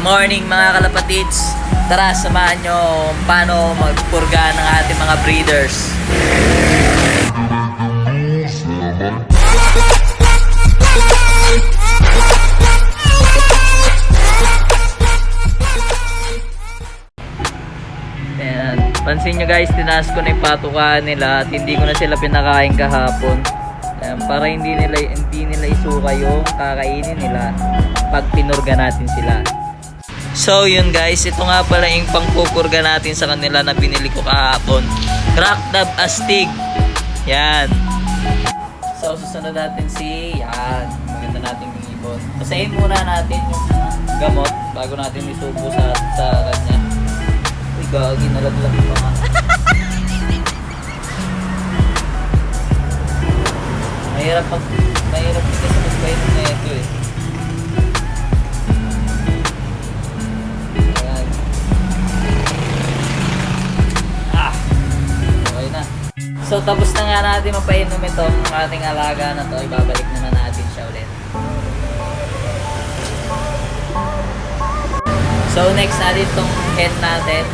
morning mga kalapatids. Tara, samahan nyo paano magpurga ng ating mga breeders. Ayan. Pansin nyo guys, tinaas ko na yung patukaan nila at hindi ko na sila pinakain kahapon. Ayan, para hindi nila isuka yung kakainin nila pag pinurga natin sila. So yun guys, ito nga pala yung pangpupurga natin sa kanila na binili ko kahapon. Crack Dab Astig. Yan. So susunod natin yan. Maganda natin yung ibon. Basahin muna natin yung gamot bago natin isubo sa kanya. Uy, gagi, nalaglag pa nga. Mahirap kasi magpainom na ito eh. Ayan. Okay na. So tapos na nga natin mapainom itong ating alaga na to. Ibabalik na natin siya ulit. So next natin itong hen natin.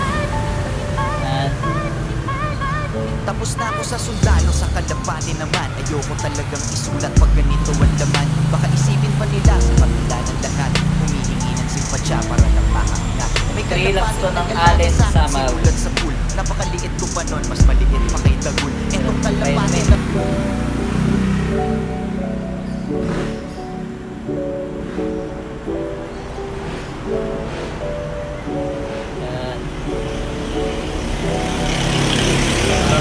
Tapos na ako sa sundalo, sa kalapati naman. Ayoko talagang isulat pag ganito ang laman. Baka isipin pa nila sa pagkila ng lahat. Humihingi ng simpatya para lang maangat. May Relax to ng kalapati Allen sa sinulat sa pool. Napakaliit ko pa nun, mas maliit pa kay Dagul. Itong kalapati na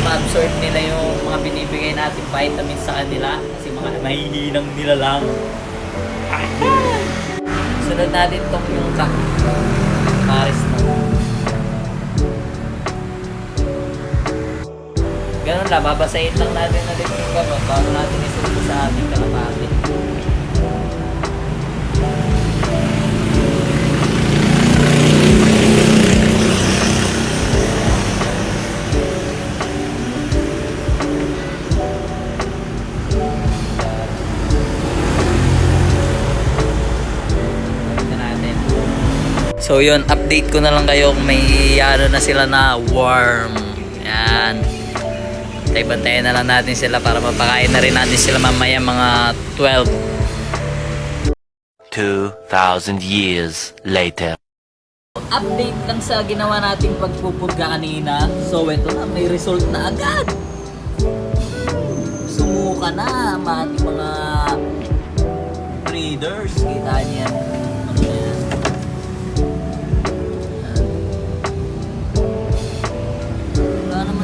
ma-absorb nila yung mga binibigay natin vitamins sa kanila kasi mga mahihinang nila lang. Sunod natin itong yung Paris na. Ganun lang, babasahin lang natin ulit yung gamot bago natin isubo sa ating kalapati. So yun, update ko na lang kayo kung may na sila na worm. Yan. Bantayan na lang natin sila para mapakain na rin natin sila mamaya mga 12. 2,000 years later. Update lang sa ginawa nating pagpupurga kanina. So ito na, may result na agad. Sumuka na ating mga breeders. Kita niya. Ano yan?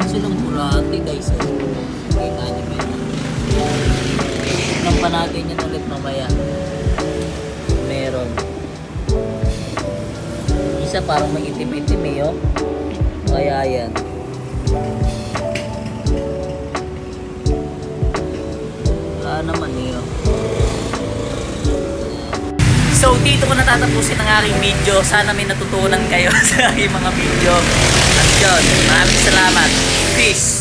Silang burati guys. Kita nyo ba yun? Tignan pa natin yun ulit mamaya. Meron. Isa parang may itim-itim eh oh. Kaya yan. Wala naman eh oh. So dito ko natatapusin ang aking video. Sana may natutunan kayo sa aking mga video. At yun, maraming salamat. Peace!